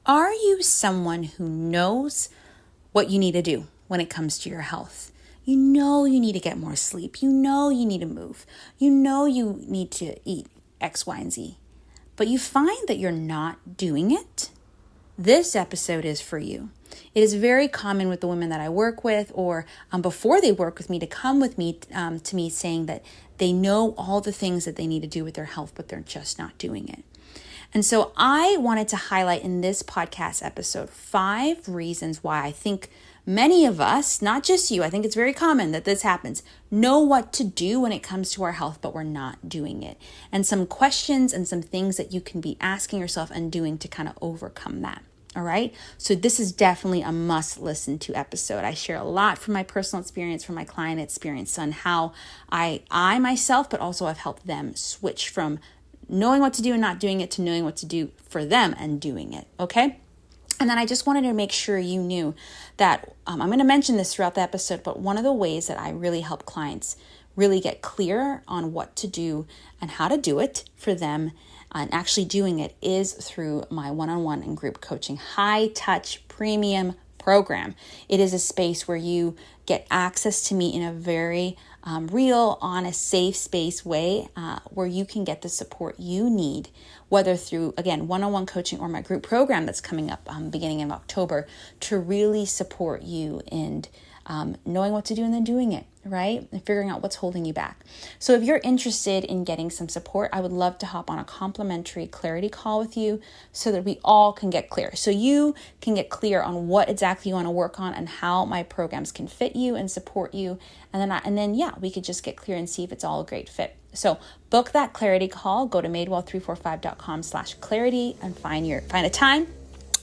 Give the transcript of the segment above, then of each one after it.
Are you someone who knows what you need to do when it comes to your health? You know you need to get more sleep. You know you need to move. You know you need to eat X, Y, and Z. But you find that you're not doing it? This episode is for you. It is very common with the women that I work with or before they work with me to come with me to me saying that they know all the things that they need to do with their health, but they're just not doing it. And so I wanted to highlight in this podcast episode 5 reasons why I think many of us, not just you, I think it's very common that this happens, know what to do when it comes to our health, but we're not doing it. And some questions and some things that you can be asking yourself and doing to kind of overcome that. All right. So this is definitely a must listen to episode. I share a lot from my personal experience, from my client experience on how I myself, but also I've helped them switch from knowing what to do and not doing it to knowing what to do for them and doing it. Okay. And then I just wanted to make sure you knew that I'm going to mention this throughout the episode, but one of the ways that I really help clients really get clear on what to do and how to do it for them and actually doing it is through my one-on-one and group coaching high touch premium program. It is a space where you get access to me in a very real, honest, safe space way where you can get the support you need, whether through, again, one-on-one coaching or my group program that's coming up beginning of October to really support you in knowing what to do and then doing it, right? And figuring out what's holding you back. So if you're interested in getting some support, I would love to hop on a complimentary clarity call with you so that we all can get clear. So you can get clear on what exactly you want to work on and how my programs can fit you and support you. And then we could just get clear and see if it's all a great fit. So book that clarity call, go to madewell345.com/clarity and find a time.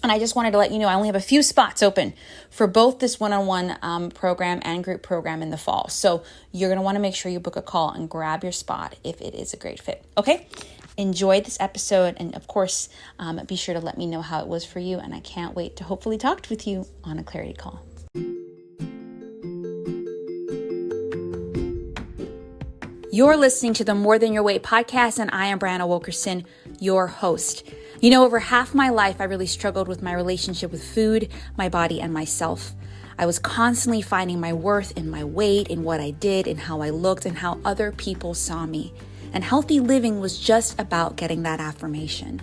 And I just wanted to let you know I only have a few spots open for both this one-on-one program and group program in the fall. So you're going to want to make sure you book a call and grab your spot if it is a great fit. Okay? Enjoy this episode. And of course, be sure to let me know how it was for you. And I can't wait to hopefully talk with you on a clarity call. You're listening to the More Than Your Weight podcast, and I am Brianna Wilkerson, your host. You know, over half my life, I really struggled with my relationship with food, my body, and myself. I was constantly finding my worth in my weight, in what I did, in how I looked, and how other people saw me. And healthy living was just about getting that affirmation.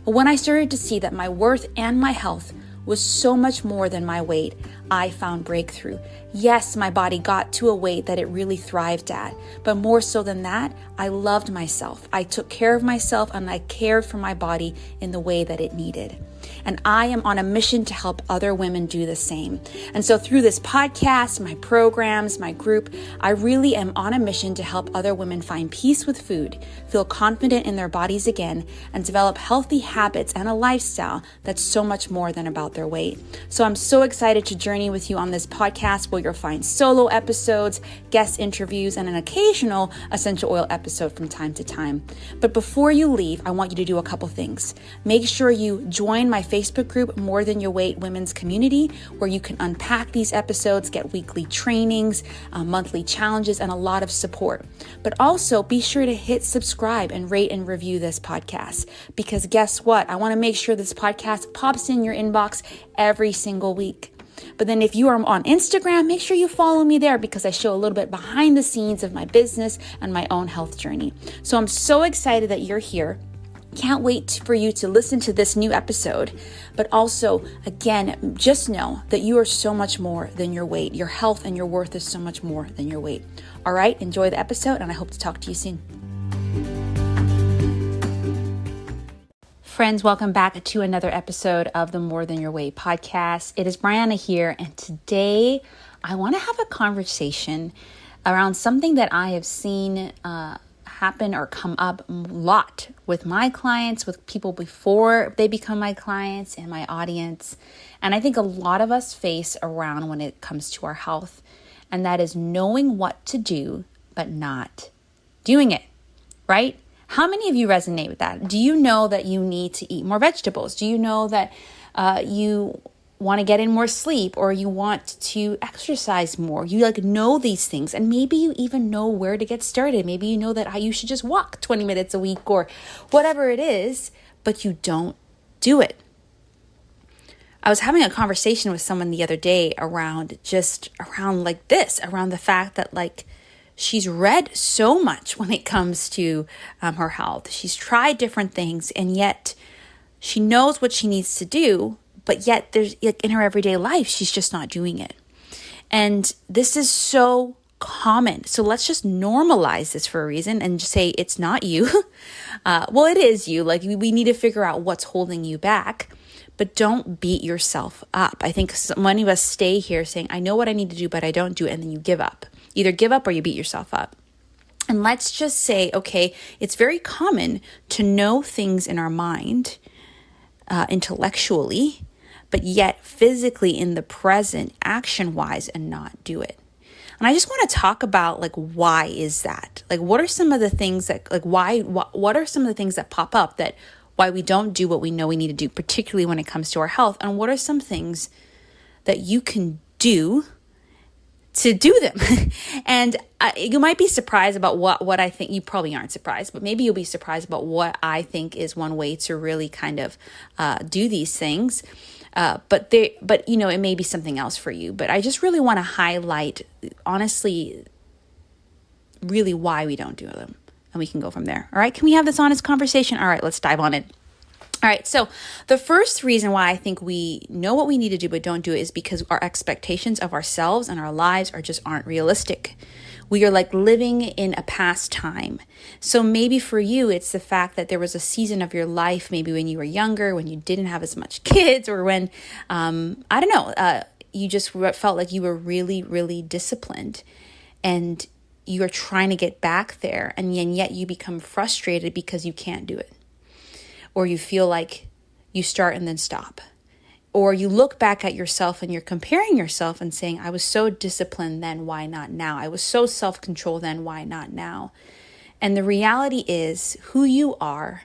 But when I started to see that my worth and my health was so much more than my weight, I found breakthrough. Yes, my body got to a weight that it really thrived at, but more so than that, I loved myself. I took care of myself and I cared for my body in the way that it needed. And I am on a mission to help other women do the same. And so through this podcast, my programs, my group, I really am on a mission to help other women find peace with food, feel confident in their bodies again, and develop healthy habits and a lifestyle that's so much more than about their weight. So I'm so excited to journey with you on this podcast where you'll find solo episodes, guest interviews, and an occasional essential oil episode from time to time. But before you leave, I want you to do a couple things. Make sure you join my Facebook group, More Than Your Weight Women's Community, where you can unpack these episodes, get weekly trainings, monthly challenges, and a lot of support. But also be sure to hit subscribe and rate and review this podcast, because guess what? I want to make sure this podcast pops in your inbox every single week. But then if you are on Instagram, make sure you follow me there because I show a little bit behind the scenes of my business and my own health journey. So I'm so excited that you're here. Can't wait for you to listen to this new episode. But also, again, just know that you are so much more than your weight. Your health and your worth is so much more than your weight. All right, enjoy the episode, and I hope to talk to you soon. Friends, welcome back to another episode of the More Than Your Weight podcast. It is Brianna here, and today I want to have a conversation around something that I have seen happen or come up a lot with my clients, with people before they become my clients and my audience. And I think a lot of us face around when it comes to our health, and that is knowing what to do, but not doing it, right? How many of you resonate with that? Do you know that you need to eat more vegetables? Do you know that you want to get in more sleep, or you want to exercise more? You know these things, and maybe you even know where to get started. Maybe you know that you should just walk 20 minutes a week or whatever it is, but you don't do it. I was having a conversation with someone the other day around like this, around the fact that like she's read so much when it comes to her health. She's tried different things, and yet she knows what she needs to do, but yet there's like in her everyday life, she's just not doing it. And this is so common. So let's just normalize this for a reason and just say it's not you. Well, it is you. Like we need to figure out what's holding you back, but don't beat yourself up. I think many of us stay here saying, I know what I need to do, but I don't do it. And then you give up. Either give up or you beat yourself up. And let's just say, okay, it's very common to know things in our mind, intellectually, but yet physically in the present, action-wise, and not do it. And I just want to talk about like, why is that? Like, what are some of the things that, like, what are some of the things that pop up that why we don't do what we know we need to do, particularly when it comes to our health? And what are some things that you can do to do them? And you might be surprised about what I think. You probably aren't surprised, but maybe you'll be surprised about what I think is one way to really kind of do these things. But you know, it may be something else for you. But I just really want to highlight, honestly, really why we don't do them. And we can go from there. All right. Can we have this honest conversation? All right, let's dive on it. All right. So the first reason why I think we know what we need to do, but don't do it is because our expectations of ourselves and our lives aren't realistic. We are like living in a past time. So maybe for you, it's the fact that there was a season of your life, maybe when you were younger, when you didn't have as much kids, or when, I don't know, you just felt like you were really, really disciplined and you are trying to get back there. And yet you become frustrated because you can't do it. Or you feel like you start and then stop. Or you look back at yourself and you're comparing yourself and saying, I was so disciplined then, why not now? I was so self-controlled then, why not now? And the reality is who you are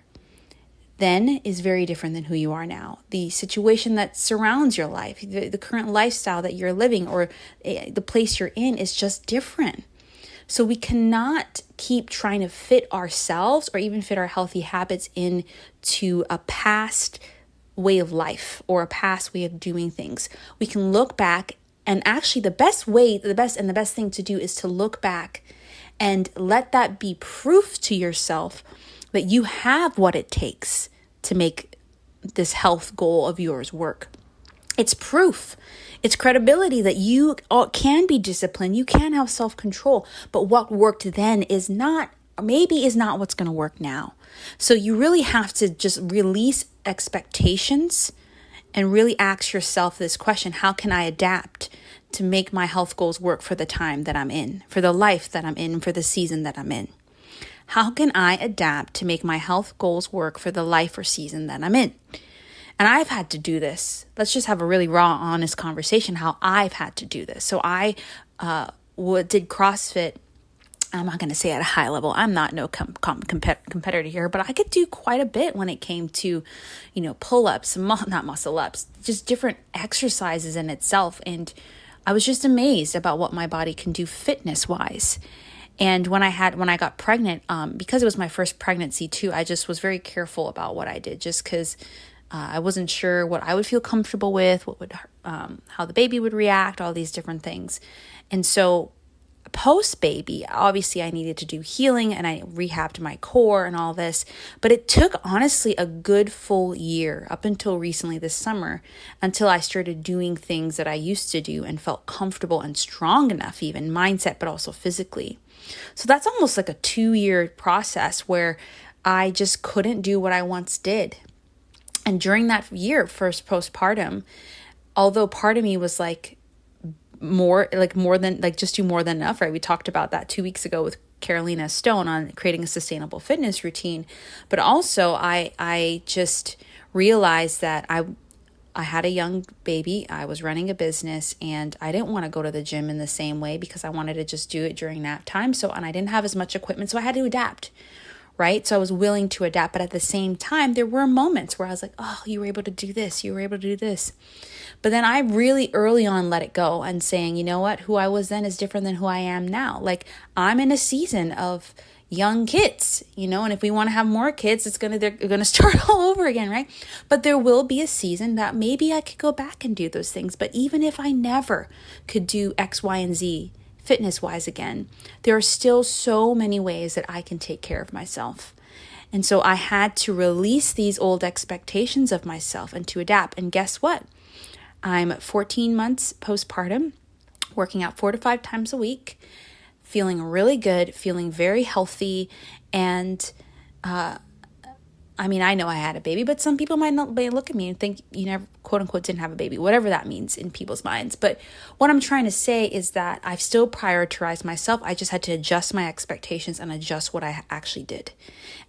then is very different than who you are now. The situation that surrounds your life, the current lifestyle that you're living, or the place you're in is just different. So we cannot keep trying to fit ourselves or even fit our healthy habits into a past way of life or a past way of doing things. We can look back, and actually the best thing to do is to look back and let that be proof to yourself that you have what it takes to make this health goal of yours work. It's proof. It's credibility that you can be disciplined. You can have self-control. But what worked then is not what's going to work now. So you really have to just release expectations and really ask yourself this question: how can I adapt to make my health goals work for the time that I'm in, for the life that I'm in, for the season that I'm in? How can I adapt to make my health goals work for the life or season that I'm in? And I've had to do this. Let's just have a really raw, honest conversation how I've had to do this. So I did CrossFit. I'm not going to say at a high level. I'm not no competitor here, but I could do quite a bit when it came to, pull-ups, not muscle-ups, just different exercises in itself. And I was just amazed about what my body can do fitness-wise. And when I got pregnant, because it was my first pregnancy too, I just was very careful about what I did, just because I wasn't sure what I would feel comfortable with, how the baby would react, all these different things. And so post-baby, obviously I needed to do healing and I rehabbed my core and all this. But it took, honestly, a good full year up until recently this summer, until I started doing things that I used to do and felt comfortable and strong enough, even mindset, but also physically. So that's almost like a 2-year process where I just couldn't do what I once did. And during that year, first postpartum, although part of me was like, more than just do more than enough, right? We talked about that 2 weeks ago with Carolina Stone on creating a sustainable fitness routine. But also I just realized that I had a young baby, I was running a business, and I didn't want to go to the gym in the same way because I wanted to just do it during nap time. And I didn't have as much equipment, so I had to adapt. Right? So I was willing to adapt, but at the same time, there were moments where I was like, oh, you were able to do this. You were able to do this. But then I really early on let it go and saying, you know what? Who I was then is different than who I am now. Like I'm in a season of, young kids, and if we want to have more kids, they're going to start all over again, right? But there will be a season that maybe I could go back and do those things. But even if I never could do X, Y, and Z fitness wise again, there are still so many ways that I can take care of myself. And so I had to release these old expectations of myself and to adapt. And guess what? I'm 14 months postpartum, working out 4 to 5 times a week, feeling really good, feeling very healthy. And I know I had a baby, but some people might not look at me and think you never, quote unquote, didn't have a baby, whatever that means in people's minds. But what I'm trying to say is that I've still prioritized myself. I just had to adjust my expectations and adjust what I actually did.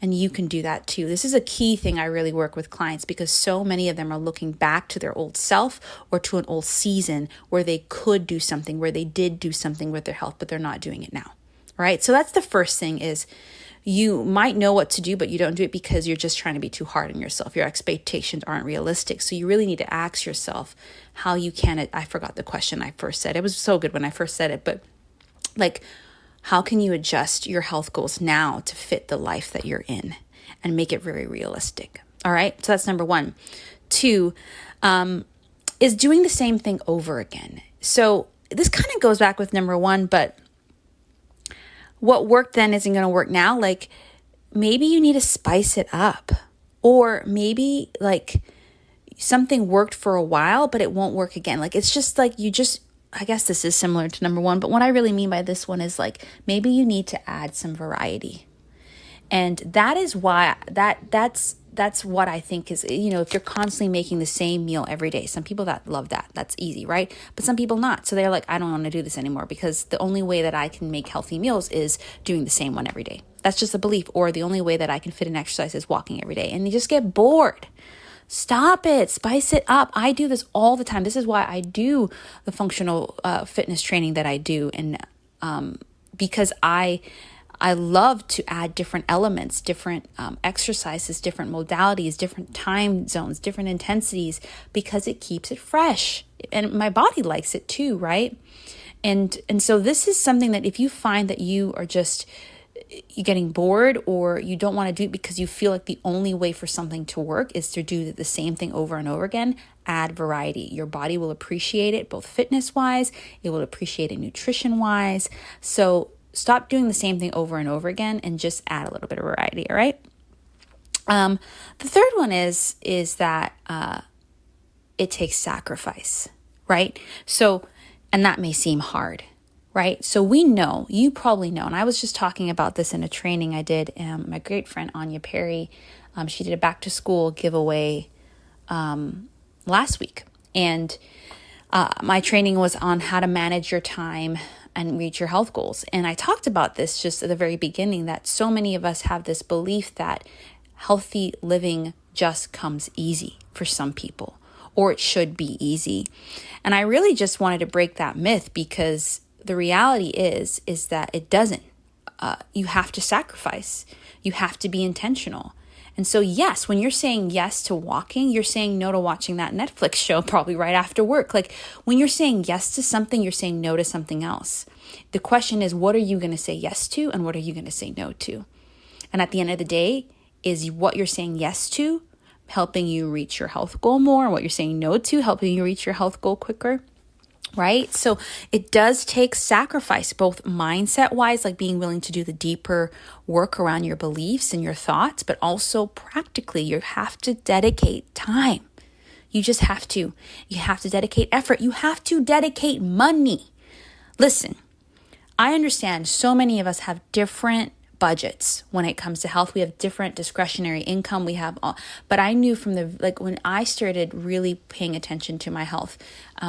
And you can do that too. This is a key thing I really work with clients, because so many of them are looking back to their old self or to an old season where they could do something, where they did do something with their health, but they're not doing it now. Right? So that's the first thing is, you might know what to do, but you don't do it because you're just trying to be too hard on yourself. Your expectations aren't realistic. So you really need to ask yourself how you can, I forgot the question I first said. It was so good when I first said it, but how can you adjust your health goals now to fit the life that you're in and make it very realistic? All right. So that's number 1. 2, is doing the same thing over again. So this kind of goes back with number 1, but what worked then isn't going to work now. Maybe you need to spice it up, or maybe something worked for a while, but it won't work again. It's just I guess this is similar to number 1, but what I really mean by this one is maybe you need to add some variety. And that is why that's what I think is, if you're constantly making the same meal every day, some people that love that, that's easy, right? But some people not. So they're like, I don't want to do this anymore because the only way that I can make healthy meals is doing the same one every day. That's just a belief. Or the only way that I can fit in exercise is walking every day. And you just get bored. Stop it. Spice it up. I do this all the time. This is why I do the functional fitness training that I do. And because I love to add different elements, different exercises, different modalities, different time zones, different intensities, because it keeps it fresh. And my body likes it too, right? And so this is something that if you find that you're getting bored, or you don't want to do it because you feel like the only way for something to work is to do the same thing over and over again, add variety. Your body will appreciate it, both fitness-wise, it will appreciate it nutrition-wise. So stop doing the same thing over and over again and just add a little bit of variety, all right? The third one is that it takes sacrifice, right? So, and that may seem hard, right? So we know, you probably know, and I was just talking about this in a training I did. My great friend Anya Perry, she did a back to school giveaway last week. And my training was on how to manage your time and reach your health goals. And I talked about this just at the very beginning, that so many of us have this belief that healthy living just comes easy for some people, or it should be easy. And I really just wanted to break that myth, because the reality is that it doesn't. You have to sacrifice. You have to be intentional. And so, yes, when you're saying yes to walking, you're saying no to watching that Netflix show probably right after work. When you're saying yes to something, you're saying no to something else. The question is, what are you going to say yes to and what are you going to say no to? And at the end of the day, is what you're saying yes to helping you reach your health goal more, and what you're saying no to helping you reach your health goal quicker? Right? So it does take sacrifice, both mindset wise, like being willing to do the deeper work around your beliefs and your thoughts, but also practically, you have to dedicate time. You just have to. You have to dedicate effort. You have to dedicate money. Listen, I understand so many of us have different budgets when it comes to health. We have different discretionary income. But I knew from when I started really paying attention to my health,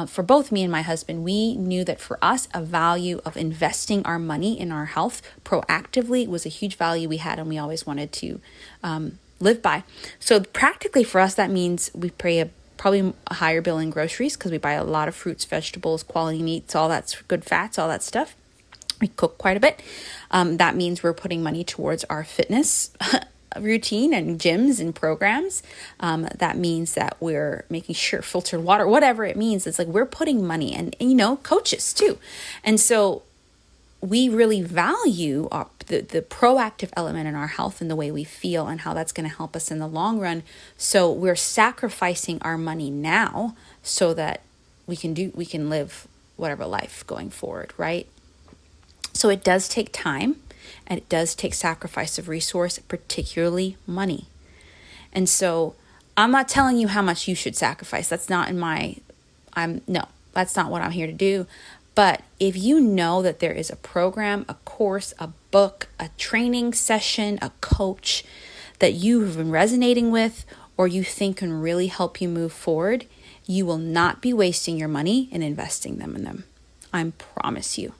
for both me and my husband, we knew that for us, a value of investing our money in our health proactively was a huge value we had, and we always wanted to live by. So practically for us, that means we pay probably a higher bill in groceries, because we buy a lot of fruits, vegetables, quality meats, all that's good fats, all that stuff. We cook quite a bit. That means we're putting money towards our fitness routine and gyms and programs. That means that we're making sure filtered water, whatever it means, it's we're putting money, and coaches too. And so we really value the proactive element in our health and the way we feel and how that's going to help us in the long run. So we're sacrificing our money now so that we can live whatever life going forward, right? So it does take time, and it does take sacrifice of resource, particularly money. And so I'm not telling you how much you should sacrifice. That's not that's not what I'm here to do. But if you know that there is a program, a course, a book, a training session, a coach that you have been resonating with, or you think can really help you move forward, you will not be wasting your money and investing them in them. I promise you.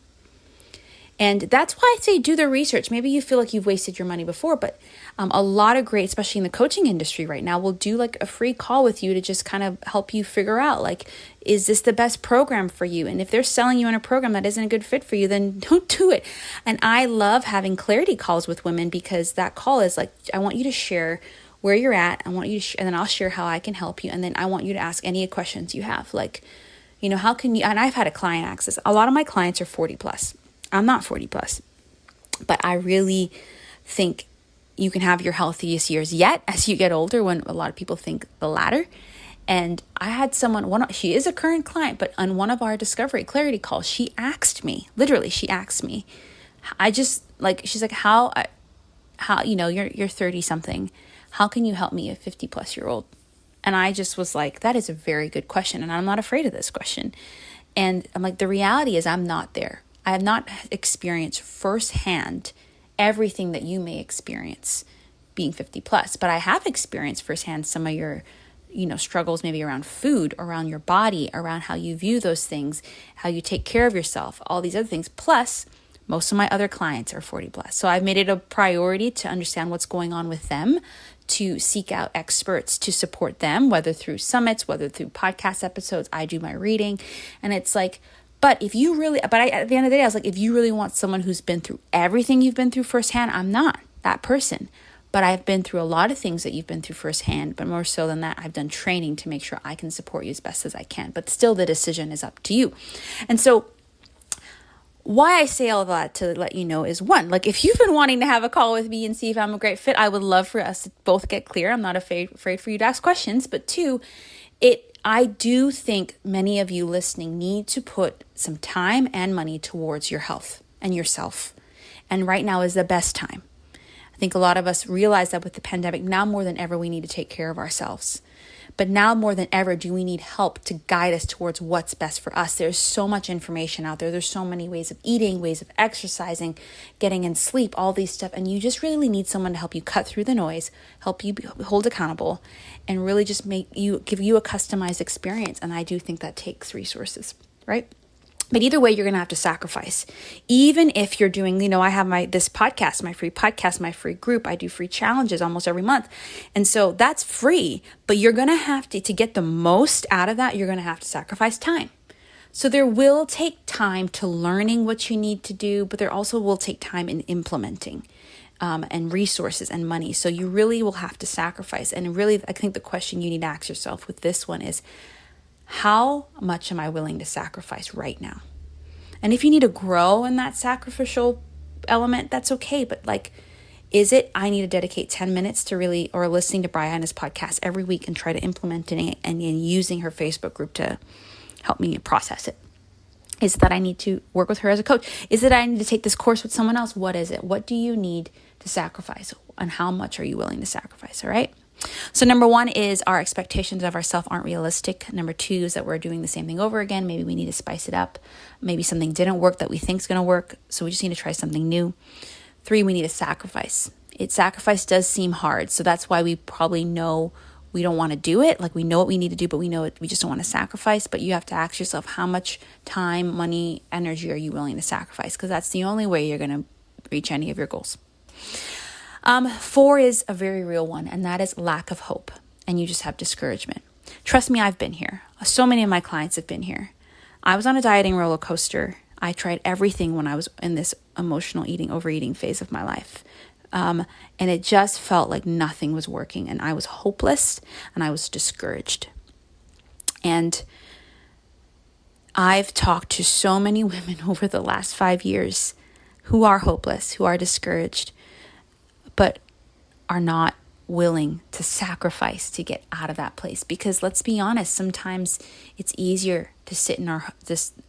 And that's why I say do the research. Maybe you feel like you've wasted your money before, but a lot of great, especially in the coaching industry right now, will do like a free call with you to just kind of help you figure out, like, is this the best program for you? And if they're selling you on a program that isn't a good fit for you, then don't do it. And I love having clarity calls with women, because that call is like, I want you to share where you're at. I want you to, and then I'll share how I can help you. And then I want you to ask any questions you have, like, how can you, and I've had a client access. A lot of my clients are 40 plus. I'm not 40 plus, but I really think you can have your healthiest years yet as you get older, when a lot of people think the latter. And I had someone, she is a current client, but on one of our discovery clarity calls, she asked me, she's like, how, you're 30 something. How can you help me, a 50 plus year old? And I just was like, that is a very good question. And I'm not afraid of this question. And I'm like, the reality is I'm not there. I have not experienced firsthand everything that you may experience being 50 plus, but I have experienced firsthand some of your, struggles maybe around food, around your body, around how you view those things, how you take care of yourself, all these other things. Plus, most of my other clients are 40 plus. So I've made it a priority to understand what's going on with them, to seek out experts to support them, whether through summits, whether through podcast episodes. I do my reading, and it's like, at the end of the day, I was like, if you really want someone who's been through everything you've been through firsthand, I'm not that person. But I've been through a lot of things that you've been through firsthand. But more so than that, I've done training to make sure I can support you as best as I can. But still, the decision is up to you. And so why I say all that to let you know is, one, like, if you've been wanting to have a call with me and see if I'm a great fit, I would love for us to both get clear. I'm not afraid for you to ask questions. But two, I do think many of you listening need to put some time and money towards your health and yourself. And right now is the best time. I think a lot of us realize that with the pandemic, now more than ever, we need to take care of ourselves. But now more than ever, do we need help to guide us towards what's best for us. There's so much information out there. There's so many ways of eating, ways of exercising, getting in sleep, all these stuff. And you just really need someone to help you cut through the noise, help you hold accountable, and really just give you a customized experience. And I do think that takes resources, right? But either way, you're going to have to sacrifice. Even if you're doing, I have this podcast, my free podcast, my free group. I do free challenges almost every month. And so that's free, but you're going to have to get the most out of that, you're going to have to sacrifice time. So there will take time to learning what you need to do, but there also will take time in implementing and resources and money. So you really will have to sacrifice. And really, I think the question you need to ask yourself with this one is, how much am I willing to sacrifice right now? And if you need to grow in that sacrificial element, that's okay. But is it, I need to dedicate 10 minutes to really, or listening to Brianna's podcast every week and try to implement it and using her Facebook group to help me process it? Is it that I need to work with her as a coach? Is it that I need to take this course with someone else? What is it? What do you need to sacrifice? And how much are you willing to sacrifice? All right. So number one is our expectations of ourselves aren't realistic. Number two is that we're doing the same thing over again. Maybe we need to spice it up. Maybe something didn't work that we think is going to work. So we just need to try something new. Three, we need to sacrifice. Sacrifice does seem hard. So that's why we probably know we don't want to do it. Like, we know what we need to do, but we know we just don't want to sacrifice. But you have to ask yourself, how much time, money, energy are you willing to sacrifice? Because that's the only way you're going to reach any of your goals. 4 is a very real one, and that is lack of hope. And you just have discouragement. Trust me, I've been here. So many of my clients have been here. I was on a dieting roller coaster. I tried everything when I was in this emotional eating, overeating phase of my life. And it just felt like nothing was working, and I was hopeless and I was discouraged. And I've talked to so many women over the last 5 years who are hopeless, who are discouraged, but are not willing to sacrifice to get out of that place. Because let's be honest, sometimes it's easier to sit in our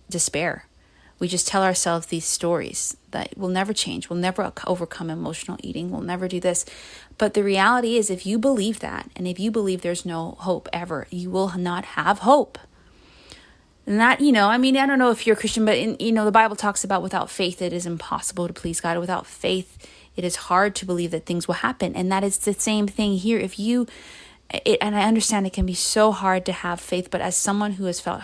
despair. We just tell ourselves these stories that we'll never change, we'll never overcome emotional eating, we'll never do this. But the reality is, if you believe that, and if you believe there's no hope ever, you will not have hope. And that, I don't know if you're a Christian, but the Bible talks about without faith, it is impossible to please God. Without faith, it is hard to believe that things will happen. And that is the same thing here. And I understand it can be so hard to have faith, but as someone who has felt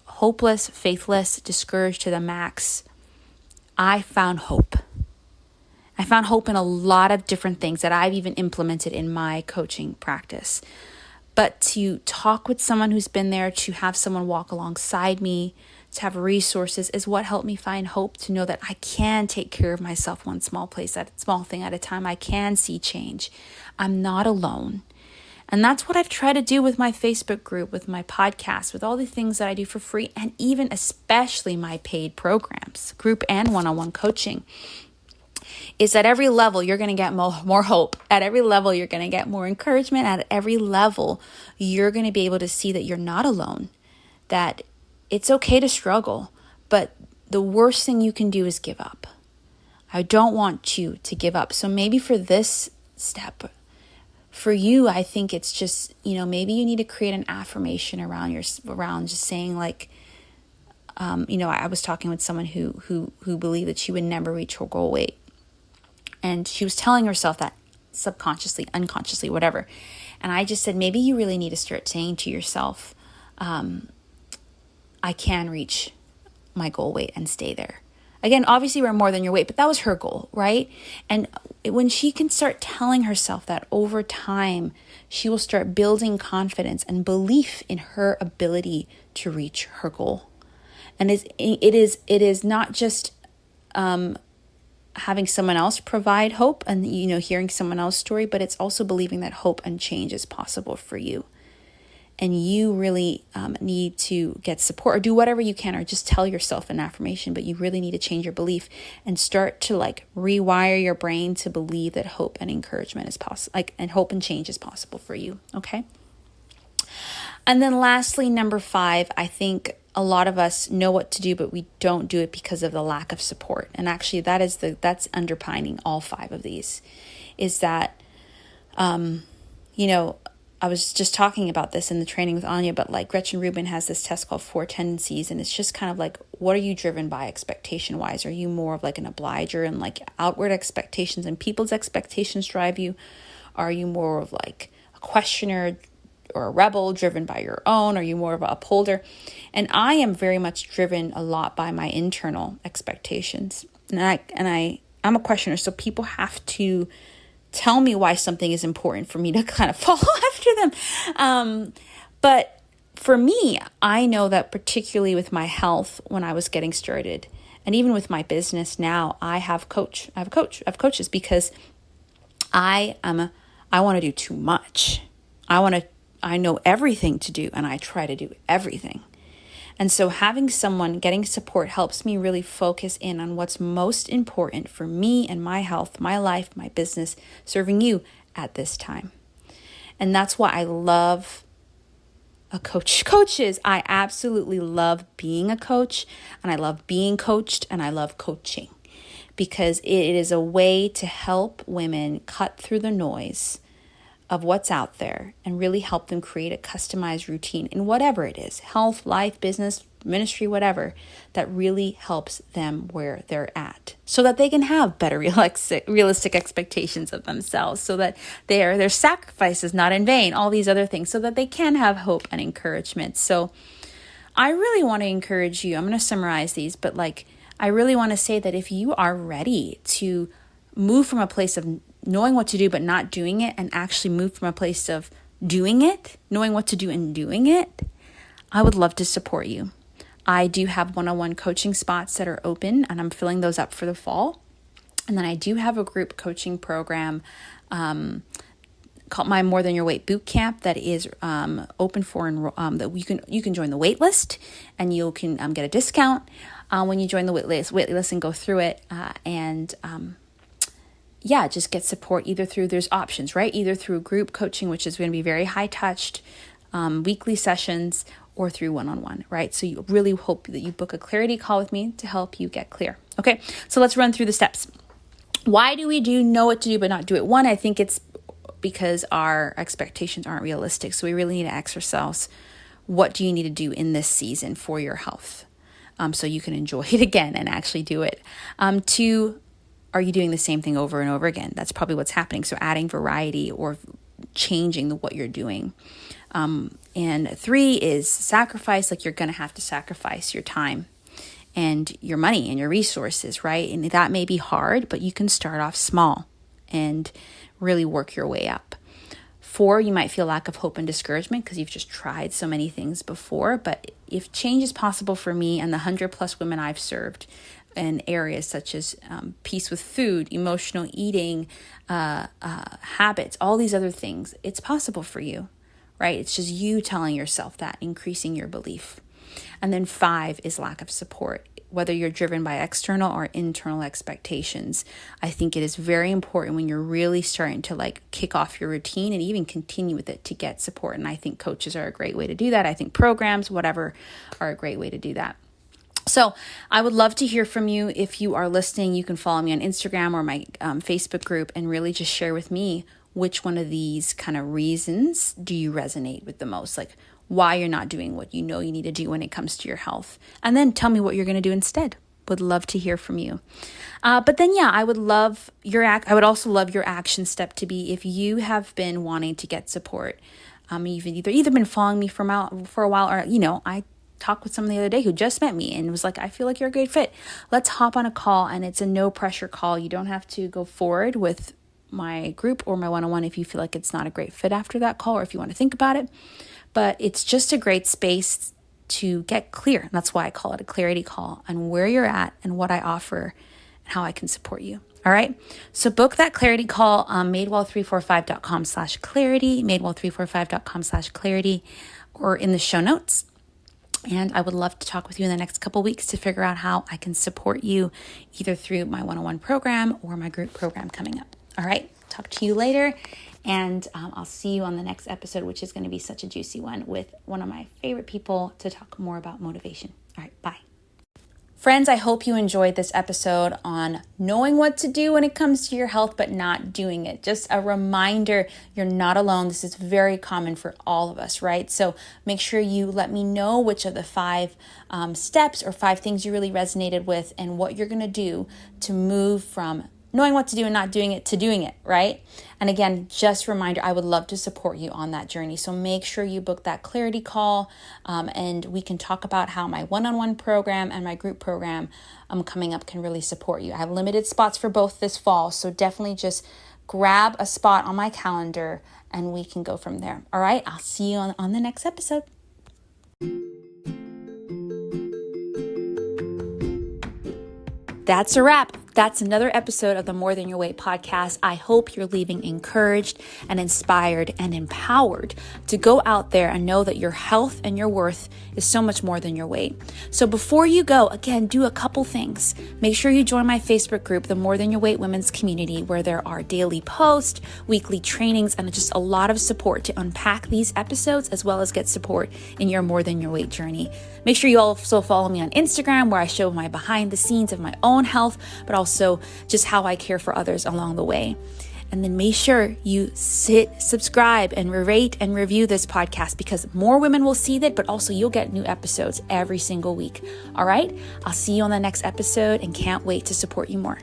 hopeless, faithless, discouraged to the max, I found hope. I found hope in a lot of different things that I've even implemented in my coaching practice. But to talk with someone who's been there, to have someone walk alongside me, to have resources is what helped me find hope, to know that I can take care of myself one small thing at a time. I can see change. I'm not alone. And that's what I've tried to do with my Facebook group, with my podcast, with all the things that I do for free, and even especially my paid programs, group and one-on-one coaching, is at every level you're going to get more hope. At every level you're going to get more encouragement. At every level you're going to be able to see that you're not alone, that it's okay to struggle, but the worst thing you can do is give up. I don't want you to give up. So maybe for this step, for you, I think it's just, maybe you need to create an affirmation around just saying like, I was talking with someone who believed that she would never reach her goal weight. And she was telling herself that subconsciously, unconsciously, whatever. And I just said, maybe you really need to start saying to yourself, I can reach my goal weight and stay there. Again, obviously we're more than your weight, but that was her goal, right? And when she can start telling herself that, over time, she will start building confidence and belief in her ability to reach her goal. And it is not just having someone else provide hope and, hearing someone else's story, but it's also believing that hope and change is possible for you. And you really need to get support, or do whatever you can, or just tell yourself an affirmation, but you really need to change your belief and start to rewire your brain to believe that hope and encouragement is possible, and hope and change is possible for you. Okay. And then lastly, number 5, I think a lot of us know what to do, but we don't do it because of the lack of support. And actually that's underpinning all 5 of these, is that, I was just talking about this in the training with Anya, but Gretchen Rubin has this test called 4 Tendencies, and it's just kind of what are you driven by expectation wise? Are you more of an obliger and outward expectations and people's expectations drive you? Are you more of a questioner or a rebel driven by your own? Are you more of an upholder? And I am very much driven a lot by my internal expectations. And I'm a questioner, so people have to tell me why something is important for me to kind of follow after them. But for me, I know that particularly with my health, when I was getting started, and even with my business now, I have coaches, because I want to do too much. I know everything to do, and I try to do everything. And so having someone, getting support, helps me really focus in on what's most important for me and my health, my life, my business, serving you at this time. And that's why I love coaches. I absolutely love being a coach, and I love being coached, and I love coaching, because it is a way to help women cut through the noise of what's out there and really help them create a customized routine in whatever it is, health, life, business, ministry, whatever, that really helps them where they're at, so that they can have better realistic expectations of themselves, so that their sacrifice is not in vain, all these other things, so that they can have hope and encouragement. So I really want to encourage you. I'm going to summarize these, but I really want to say that if you are ready to move from a place of knowing what to do but not doing it, and actually move from a place of doing it, knowing what to do and doing it, I would love to support you. I do have one-on-one coaching spots that are open, and I'm filling those up for the fall. And then I do have a group coaching program called my More Than Your Weight Bootcamp that is open for that you can join the wait list, and you can get a discount. when you join the waitlist and go through it. Just get support either through, there's options, right? Either through group coaching, which is going to be very high touched, weekly sessions, or through one-on-one, right? So you really hope that you book a clarity call with me to help you get clear. Okay, so let's run through the steps. Why do we know what to do but not do it? One, I think it's because our expectations aren't realistic. So we really need to ask ourselves, what do you need to do in this season for your health? So you can enjoy it again and actually do it. Two, are you doing the same thing over and over again? That's probably what's happening. So adding variety or changing what you're doing. And three is sacrifice, like you're going to have to sacrifice your time and your money and your resources, right? And that may be hard, but you can start off small and really work your way up. 4, you might feel lack of hope and discouragement because you've just tried so many things before. But if change is possible for me and the 100+ women I've served in areas such as peace with food, emotional eating, habits, all these other things, it's possible for you, right? It's just you telling yourself that, increasing your belief. And then 5 is lack of support. Whether you're driven by external or internal expectations, I think it is very important when you're really starting to kick off your routine and even continue with it to get support. And I think coaches are a great way to do that. I think programs, whatever, are a great way to do that. So I would love to hear from you. If you are listening, you can follow me on Instagram or my Facebook group and really just share with me which one of these kind of reasons do you resonate with the most, like why you're not doing what you know you need to do when it comes to your health. And then tell me what you're going to do instead. Would love to hear from you. But then, I would love I would also love your action step to be, if you have been wanting to get support, you've either been following me for a while, or, I talked with someone the other day who just met me and was like, I feel like you're a great fit. Let's hop on a call, and it's a no pressure call. You don't have to go forward with my group or my one-on-one if you feel like it's not a great fit after that call, or if you want to think about it. But it's just a great space to get clear. And that's why I call it a clarity call on where you're at and what I offer and how I can support you. All right. So book that clarity call on madewell345.com/clarity, madewell345.com/clarity, or in the show notes. And I would love to talk with you in the next couple weeks to figure out how I can support you either through my one-on-one program or my group program coming up. All right. Talk to you later. And I'll see you on the next episode, which is going to be such a juicy one with one of my favorite people to talk more about motivation. All right. Bye. Friends, I hope you enjoyed this episode on knowing what to do when it comes to your health, but not doing it. Just a reminder, you're not alone. This is very common for all of us, right? So make sure you let me know which of the 5 steps or 5 things you really resonated with and what you're going to do to move from knowing what to do and not doing it to doing it, right? And again, just a reminder, I would love to support you on that journey. So make sure you book that clarity call, and we can talk about how my one-on-one program and my group program coming up can really support you. I have limited spots for both this fall, so definitely just grab a spot on my calendar and we can go from there. All right, I'll see you on the next episode. That's a wrap. That's another episode of the More Than Your Weight podcast. I hope you're leaving encouraged and inspired and empowered to go out there and know that your health and your worth is so much more than your weight. So before you go, again, do a couple things. Make sure you join my Facebook group, the More Than Your Weight Women's Community, where there are daily posts, weekly trainings, and just a lot of support to unpack these episodes, as well as get support in your More Than Your Weight journey. Make sure you also follow me on Instagram, where I show my behind the scenes of my own health, but also just how I care for others along the way. And then make sure you subscribe, and rate and review this podcast, because more women will see that, but also you'll get new episodes every single week. All right, I'll see you on the next episode and can't wait to support you more.